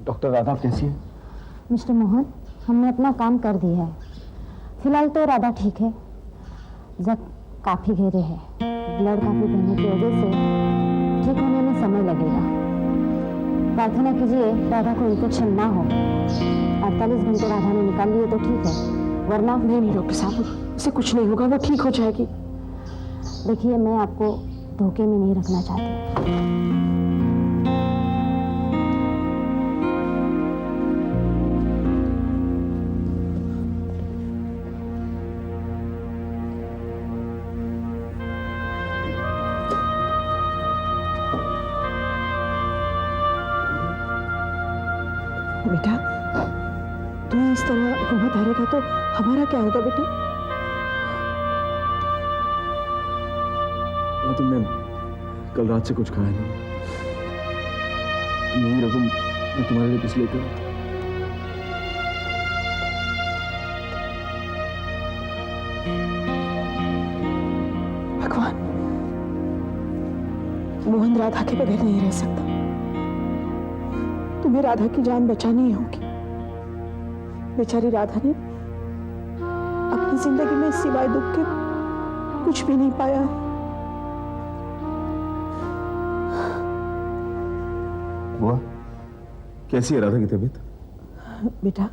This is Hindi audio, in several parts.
डॉक्टर राधा कैसी है? मिस्टर मोहन, हमने अपना काम कर दिया है। फिलहाल तो राधा ठीक है, जख्म काफी गहरे है। ब्लड काफी बहने की वजह से ठीक होने में समय लगेगा। प्रार्थना कीजिए राधा को इन्फेक्शन ना हो। 48 घंटे राधा ने निकाल लिए तो ठीक है, वरना नहीं डॉक्टर साहब, उसे कुछ नहीं होगा, वो ठीक हो जाएगी। देखिए, मैं आपको धोखे में नहीं रखना चाहती। बेटा, तुम्हें इस तरह हिम्मत हारेगा तो हमारा क्या होगा बेटा? तुमने कल रात से कुछ खाया नहीं। यही रकम मैं तुम्हारे लिए कुछ लेकर आता। भगवान, मोहन राधा के बगैर नहीं रह सकता। तुम्हें राधा की जान बचानी ही होगी। बेचारी राधा ने अपनी जिंदगी में सिवाय दुख के कुछ भी नहीं पाया। बुआ, कैसी है राधा की तबीयत? बेटा,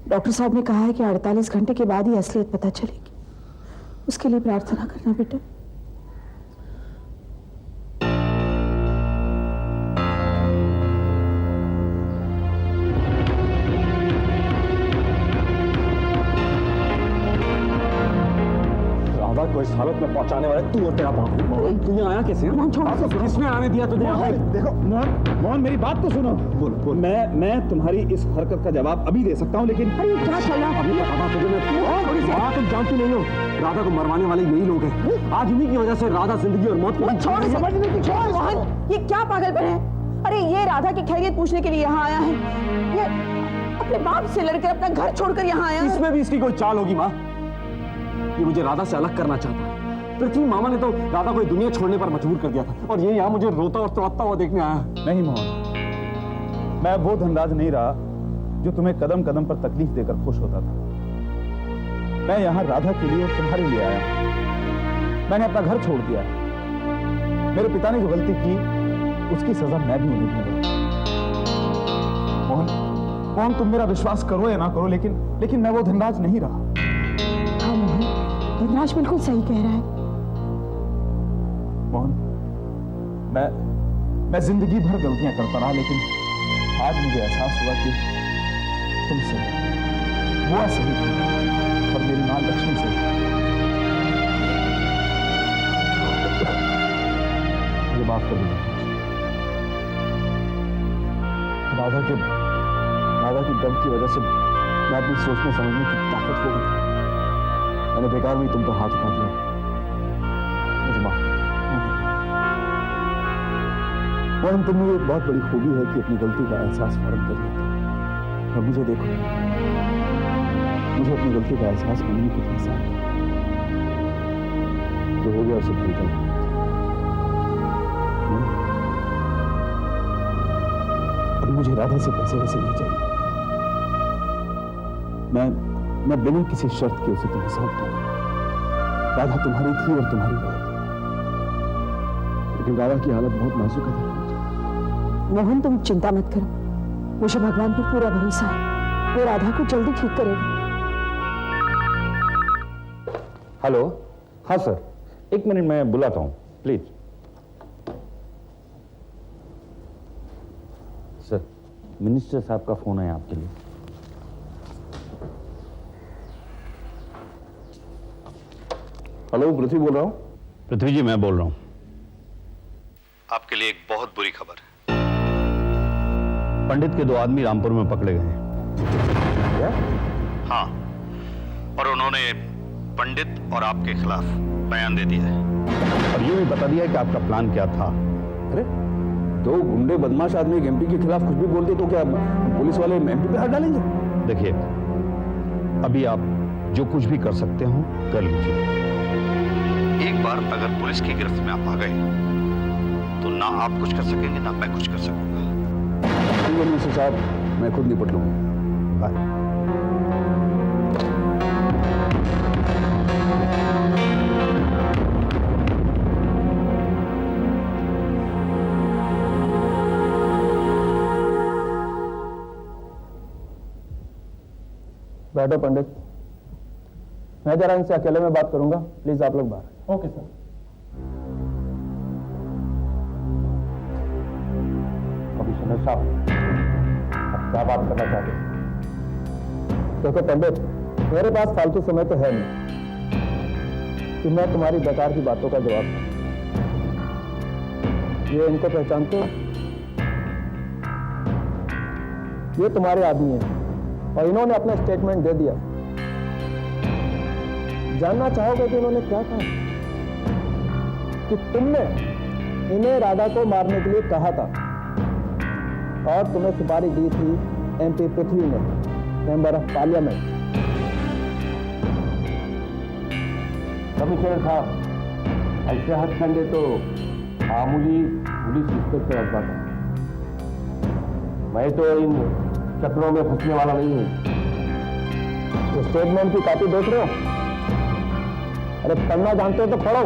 डॉक्टर साहब ने कहा है कि 48 घंटे के बाद ही असलियत पता चलेगी। उसके लिए प्रार्थना करना बेटा। को इस हालत में पहुंचाने वाले तू और तेरा बाप। तू यहाँ आया कैसे? किसने आने दिया तुझे? देखो मोहन, मेरी बात तो सुनो। बोल। मैं तुम्हारी इस हरकत का जवाब अभी दे सकता हूँ, लेकिन अरे क्या चला? तुम जानती नहीं हो, राधा को मरवाने वाले यही लोग हैं। आज इन्हीं की वजह से राधा जिंदगी और मौत को समझने की छोड़। मोहन, ये क्या पागलपन है? अरे ये राधा की खैरियत पूछने के लिए यहाँ आया है। ये अपने बाप से लड़कर अपना घर छोड़कर यहाँ आया है। इसमें भी इसकी कोई चाल होगी माँ। ये मुझे राधा से अलग करना चाहता है। पृथ्वी मामा ने तो राधा को दुनिया छोड़ने पर मजबूर कर दिया था, और ये यहाँ मुझे रोता और तड़पता हुआ देखने आया। नहीं मोहन, मैं वो धनराज नहीं रहा जो तुम्हें कदम कदम पर तकलीफ देकर खुश होता था। मैं यहाँ राधा के लिए और तुम्हारे लिए आया हूं। मैंने अपना घर छोड़ दिया। मेरे पिता ने जो गलती की उसकी सजा मैं भी उन्हें दूंगा। मोहन, तुम मेरा विश्वास करो या ना करो, लेकिन मैं वो धनराज नहीं रहा। हाँ मोहन, धनराज बिल्कुल सही कह रहा है। मोहन, मैं जिंदगी भर गलतियां करता रहा, लेकिन आज मुझे एहसास हुआ कि तुमसे बुआ सही थी और मेरी मां लक्ष्मी से। मुझे माफ कर दीजिए। राधा की गम की वजह से मैं अपनी सोचने समझने की ताकत खो गई। मैंने बेकार में तुम पर हाथ उठा दिया। मुझे माफ कर। मोहन, तुम में एक बहुत बड़ी खूबी है कि अपनी गलती का एहसास फौरन कर लेते हो। और मुझे देखो, मुझे अपनी गलती का एहसास करने में कितना आसान है। जो हो गया उसे भूल जाओ। अब मुझे राधा से पैसे वैसे नहीं चाहिए। मैं बिना किसी शर्त के उसे तुम्हें सौंप दूंगा। राधा तुम्हारी थी और तुम्हारी रहेगी, लेकिन राधा की हालत बहुत नाजुक है। मोहन, तुम चिंता मत करो। मुझे भगवान पर पूरा भरोसा है, वो राधा को जल्दी ठीक करेगा। हेलो। हाँ सर, 1 मिनट में बुलाता हूँ, प्लीज। सर, मिनिस्टर साहब का फोन है आपके लिए। हेलो, पृथ्वी बोल रहा हूँ। पृथ्वी जी, मैं बोल रहा हूँ। आपके लिए एक बहुत बुरी खबर है। पंडित के 2 आदमी रामपुर में पकड़े गए हैं। क्या? हाँ, और उन्होंने पंडित और आपके खिलाफ बयान दे दिया है। और यूं ही बता दिया कि आपका प्लान क्या था। अरे, 2 गुंडे बदमाश आदमी एक एमपी के खिलाफ कुछ भी बोलते तो क्या पुलिस वाले एमपी पे हाथ डालेंगे? देखिए, अभी आप जो कुछ भी कर सकते हो कर लीजिए। एक बार अगर पुलिस की गिरफ्त में आप आ गए तो ना आप कुछ कर सकेंगे ना मैं कुछ कर सकूंगा। मिनिस्टर साहब, मैं खुद निपट लूंगा। बाय। बैठो पंडित, मैं जरा इनसे अकेले में बात करूंगा, प्लीज आप लोग बाहर। Okay sir. कमिश्नर साहब, आप क्या बात करना चाहते हैं? देखो पंडित, मेरे पास फालतू समय तो है नहीं कि मैं तुम्हारी बेकार की बातों का जवाब दूं। ये इनको पहचानते हो? ये तुम्हारे आदमी हैं और इन्होंने अपना स्टेटमेंट दे दिया। जानना चाहोगे कि इन्होंने क्या कहा? कि तुमने इन्हें राधा को मारने के लिए कहा था और तुम्हें सुपारी दी थी एमपी पृथ्वी ने, मेंबर ऑफ पार्लियामेंट। कमिश्नर साहब, ऐसे हथकंडे तो मामूली पुलिस इंस्पेक्टर रखता था। मैं तो इन चक्रों में फंसने वाला नहीं हूं। तो स्टेटमेंट की कॉपी देख रहे हो? अरे पढ़ना जानते हो तो पढ़ो।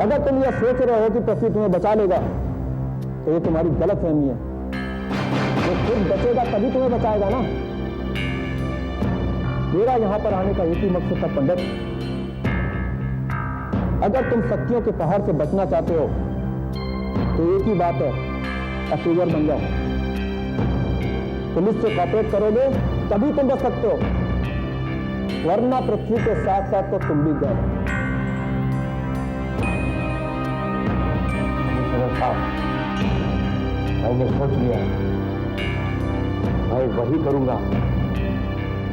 अगर तुम यह सोच रहे हो कि पृथ्वी तुम्हें बचा लेगा तो ये तुम्हारी गलत फहमी है। वो खुद बचेगा तभी तुम्हें बचाएगा ना। मेरा यहां पर आने का एक ही मकसद था पंडित, अगर तुम शक्तियों के पहाड़ से बचना चाहते हो तो एक ही बात है, अक्टूबर बन जाओ। पुलिस से कॉपरेट करोगे तभी तुम बच सकते हो, वरना पृथ्वी के साथ साथ तो तुम भी गए। मैंने सोच लिया, मैं वही करूंगा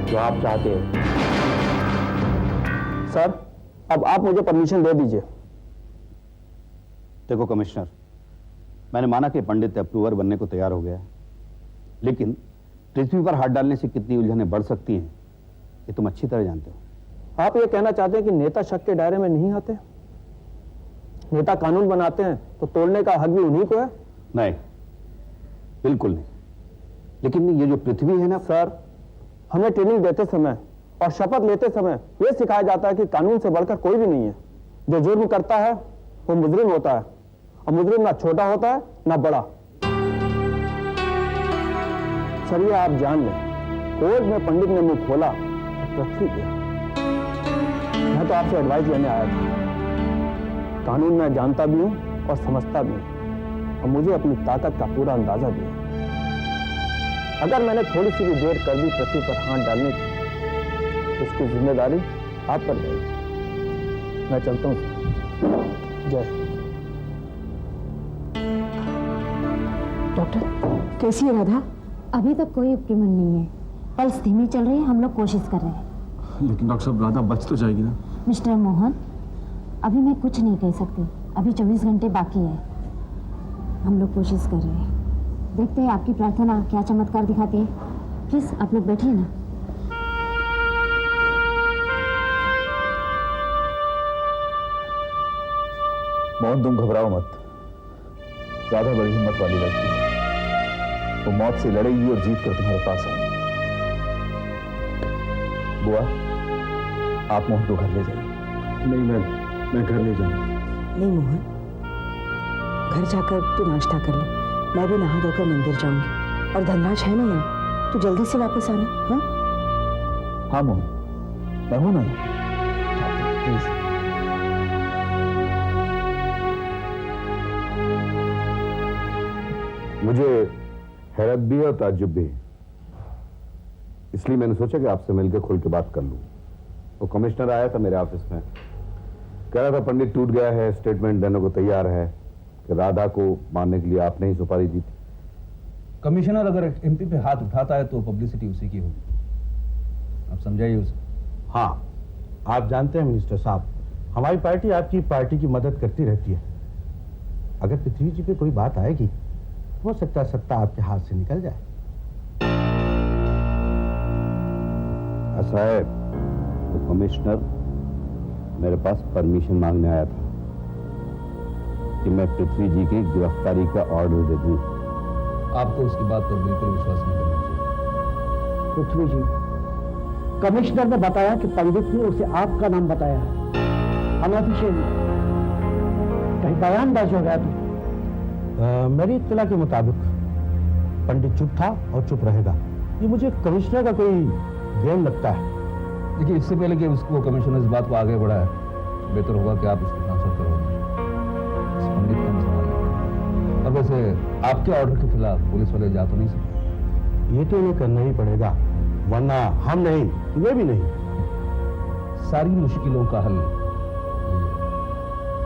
जो आप चाहते हैं। सर, अब आप मुझे परमिशन दे दीजिए। देखो कमिश्नर, मैंने माना कि पंडित अप्रूवर बनने को तैयार हो गया है, लेकिन पृथ्वी पर हाथ डालने से कितनी उलझनें बढ़ सकती हैं ये तुम अच्छी तरह जानते हो। आप ये कहना चाहते हैं कि नेता शक के दायरे में नहीं आते? नेता कानून बनाते हैं तो तोड़ने का हक भी उन्हीं को है? नहीं, बिल्कुल नहीं। लेकिन ये जो पृथ्वी है ना सर, हमें ट्रेनिंग देते समय और शपथ लेते समय यह सिखाया जाता है कि कानून से बढ़कर कोई भी नहीं है। जो जुर्म करता है वो मुजरिम होता है, और मुजरिम ना छोटा होता है ना बड़ा। सर, ये आप जान लें, कोर्ट में पंडित ने मुंह खोला तो पृथ्वी गया। मैं तो आपसे एडवाइस लेने आया था। कानून मैं जानता भी हूं और समझता भी हूं, और मुझे अपनी ताकत का पूरा अंदाजा भी है। अगर मैंने थोड़ी सी भी देर कर दी पृथ्वी पर हाथ डालने की, तो इसकी जिम्मेदारी आप पर रहेगी। मैं चलता हूं। जय। डॉक्टर, कैसी है राधा? अभी तक कोई उपक्रमण नहीं है, पल्स धीमी चल रही है, हम लोग कोशिश कर रहे हैं। लेकिन डॉक्टर साहब, राधा बच तो जाएगी ना? मिस्टर मोहन, अभी मैं कुछ नहीं कह सकती, अभी 24 घंटे बाकी है। हम लोग कोशिश कर रहे हैं, देखते हैं आपकी प्रार्थना क्या चमत्कार दिखाती है। प्लीज आप लोग बैठिए ना। मोहन, तुम घबराओ मत। राधा बड़ी हिम्मत वाली लड़की है, वो मौत से लड़ेगी और जीत कर तुम्हारे पास आएगी। बुआ, आप मोहन को घर ले जाइए। नहीं, मैं घर ले जाऊंगा। नहीं मोहन, घर जाकर तू नाश्ता कर ले, मैं भी नहा धोकर मंदिर जाऊंगी। और धनराज है ना यहाँ, तू जल्दी से वापस आना। हाँ हाँ मोहन, मैं हूं ना। प्लीज। मुझे हैरत भी है और ताज्जुब भी है, इसलिए मैंने सोचा कि आपसे मिलकर खुल के बात कर लूं। वो कमिश्नर आया था मेरे ऑफिस में, कह रहा था पंडित टूट गया है, स्टेटमेंट देने को तैयार है कि राधा को मारने के लिए आपने ही सुपारी दी थी। कमिश्नर अगर एमपी पे हाथ उठाता है तो पब्लिसिटी उसी की होगी, आप समझाइए उसे। हाँ, आप जानते हैं मिनिस्टर साहब, हमारी पार्टी आपकी पार्टी की मदद करती रहती है। अगर पृथ्वी जी पे कोई बात आएगी, हो सकता है सत्ता आपके हाथ से निकल जाए। ऐसा है, तो कमिश्नर मेरे पास परमिशन मांगने आया था कि मैं पृथ्वी जी की गिरफ्तारी का ऑर्डर दे दूं। आपको उसकी बात पर बिल्कुल विश्वास नहीं करना चाहिए। पृथ्वी जी, कमिश्नर ने बताया कि पंडित ने उसे आपका नाम बताया है, अनऑफिशियली। कहीं बयान दर्ज हो गया तो? मेरी इत्तला के मुताबिक पंडित चुप था और चुप रहेगा। ये मुझे कमिश्नर का कोई गेम लगता है। देखिए, इससे पहले कि उसको कमिश्नर इस बात को आगे बढ़ाए, बेहतर होगा कि आप इसको ट्रांसफर करवा दीजिए। इस पंडित को हम संभाल लेंगे। और वैसे आपके ऑर्डर के खिलाफ पुलिस वाले जा तो नहीं सकते? ये तो इन्हें करना ही पड़ेगा, वरना हम नहीं, ये भी नहीं। सारी मुश्किलों का हल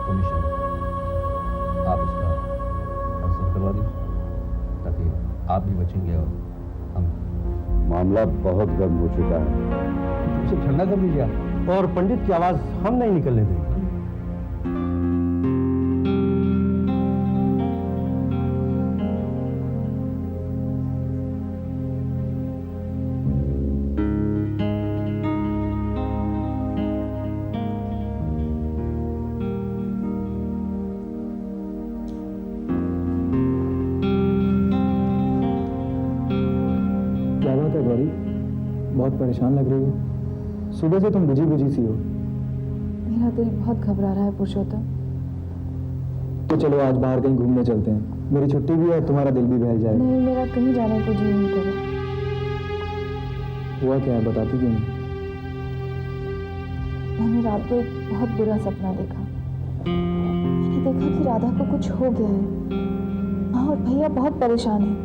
कमीशन, आप इसका ट्रांसफर करवा दीजिए ताकि आप भी बचेंगे और हम। मामला बहुत गर्म हो चुका है। उसे ठंडा कर दीजिए आप। और पंडित की आवाज हम नहीं निकलने देंगे। क्या बात है गौरी, बहुत परेशान लग रही हो। सुबह से तुम बुझी बुझी सी हो। मेरा दिल बहुत घबरा रहा है पुरुषोत्तम। तो चलो आज बाहर कहीं घूमने चलते हैं, मेरी छुट्टी भी है, तुम्हारा दिल भी बहल जाएगा। नहीं, मेरा कहीं जाने को जी नहीं करे। हुआ क्या है, बताती क्यों नहीं? मैंने रात को एक बहुत बुरा सपना देखा। मैंने देखा कि राधा को कुछ हो गया है। माँ और भैया बहुत परेशान हैं।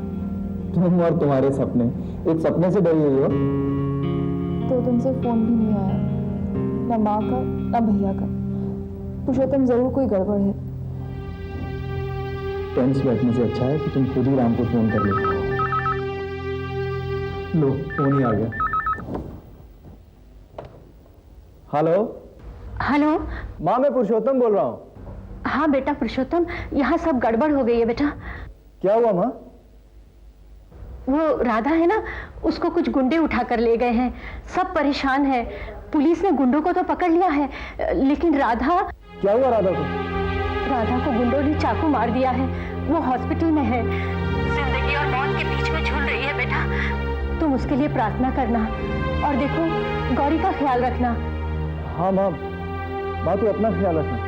तुम और तुम्हारे सपने, एक सपने से डरी हुई हो। तो तुमसे फोन भी नहीं आया, न माँ का न भैया का। पुरुषोत्तम, जरूर कोई गड़बड़ है। टेंस बैठने से अच्छा है कि तुम खुद ही राम को फोन कर लो। लो, फोन ही आ गया। Hello hello. माँ, मैं पुरुषोत्तम बोल रहा हूँ। हाँ बेटा पुरुषोत्तम, यहाँ सब गड़बड़ हो गई है बेटा। क्या हुआ माँ? वो राधा है ना, उसको कुछ गुंडे उठा कर ले गए हैं। सब परेशान है। पुलिस ने गुंडों को तो पकड़ लिया है, लेकिन राधा। क्या हुआ राधा को? राधा को गुंडों ने चाकू मार दिया है। वो हॉस्पिटल में है, जिंदगी और मौत के बीच में झूल रही है बेटा। तुम उसके लिए प्रार्थना करना और देखो गौरी का ख्याल रखना। हाँ माँ, माँ तू अपना ख्याल रखना।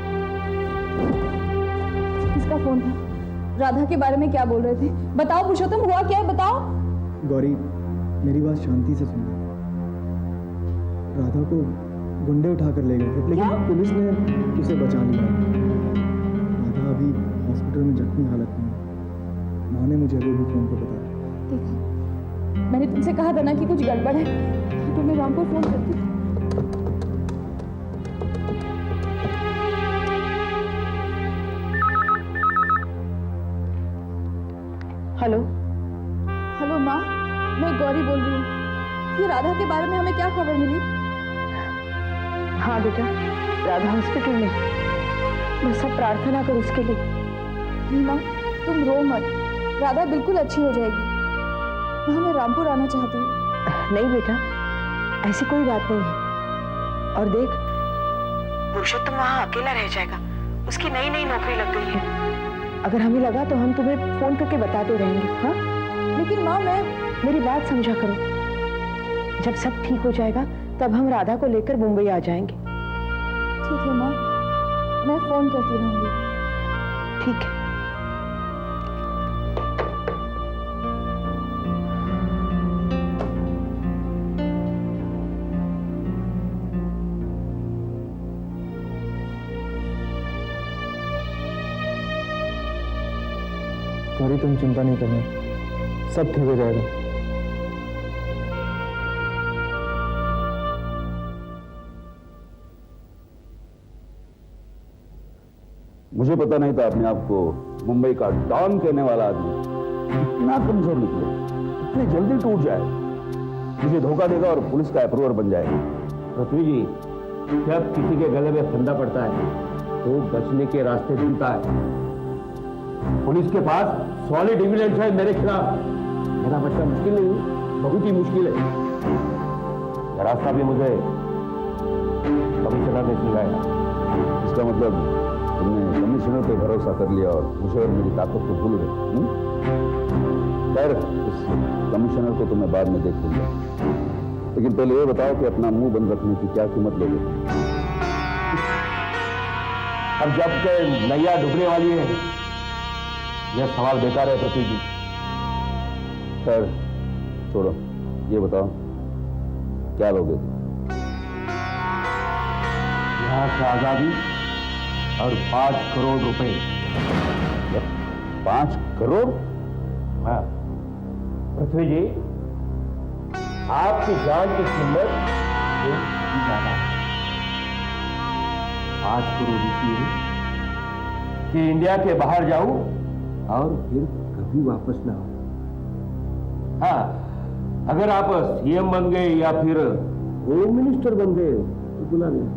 किसका फोन था? राधा के बारे में क्या बोल रहे थे? बताओ पुरुषोत्तम, हुआ क्या है, बताओ। गौरी, मेरी बात शांति से सुनो। राधा को गुंडे उठा कर ले गए थे, लेकिन पुलिस ने उसे बचा लिया। राधा अभी हॉस्पिटल में जख्मी हालत में है। माँ ने मुझे अभी भी फोन पर बताया। देखा, मैंने तुमसे कहा था ना कि कुछ गड़बड़ है। तो मैं राम को फोन करती। हेलो। हेलो माँ, मैं गौरी बोल रही हूँ। ये राधा के बारे में हमें क्या खबर मिली? हाँ बेटा, राधा हॉस्पिटल में। बस अब प्रार्थना करो उसके लिए। नहीं माँ, तुम रो मत। राधा बिल्कुल अच्छी हो जाएगी। माँ, मैं रामपुर आना चाहती हूँ। नहीं बेटा, ऐसी कोई बात नहीं है। और देख, पुरुषोत्तम वहाँ अकेला रह जाएगा। उसकी नई नई नौकरी लग गई है। अगर हमें लगा तो हम तुम्हें फोन करके बताते रहेंगे। हाँ, लेकिन माँ, मैं मेरी बात समझा करो। जब सब ठीक हो जाएगा तब हम राधा को लेकर मुंबई आ जाएंगे। ठीक है माँ, मैं फोन करती रहूंगी। ठीक है। गौरी, तुम चिंता नहीं करना, सब ठीक हो जाएगा। मुझे पता नहीं था अपने आप को मुंबई का डॉन कहने वाला आदमी इतना कमजोर निकले, इतनी जल्दी टूट जाए। मुझे धोखा देगा और पुलिस का अप्रूवर बन जाएगा। पृथ्वी जी, जब किसी के गले में फंदा पड़ता है तो बचने के रास्ते ढूंढता है। पुलिस के पास सॉलिड एविडेंस है मेरे खिलाफ। मेरा बचना मुश्किल नहीं, बहुत ही मुश्किल है। यह रास्ता भी मुझे कमिश्नर ने सिखाया। इसका मतलब तुमने कमिश्नर पे भरोसा कर लिया और मुझे और मेरी ताकत को भूल गए। खैर, इस कमिश्नर को तो मैं बाद में देख लूंगा, लेकिन पहले ये बताओ कि अपना मुंह बंद रखने की क्या कीमत लोगे? अब जब के नैया डूबने वाली है, यह सवाल बेकार है पृथ्वी जी। खैर छोड़ो, ये बताओ क्या लोगे? यहां से आजादी और 5 करोड़ रुपए। 5 करोड़? हाँ पृथ्वी जी, आपकी जान की कीमत बहुत ज्यादा है। 5 करोड़ इसलिए कि इंडिया के बाहर जाऊं और फिर कभी वापस ना आऊं। हाँ, अगर आप सीएम बन गए या फिर होम मिनिस्टर बन गए तो बुला लें।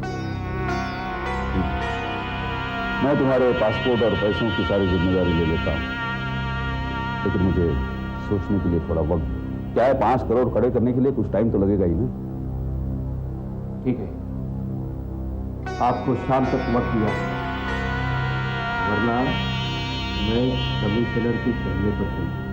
मैं तुम्हारे पासपोर्ट और पैसों की सारी जिम्मेदारी ले लेता हूं, लेकिन मुझे सोचने के लिए थोड़ा वक्त। क्या है, 5 करोड़ खड़े करने के लिए कुछ टाइम तो लगेगा ही ना? ठीक है, आपको शाम तक वक्त दिया, वरना मैं कमिश्नर की कहने पर चलूं।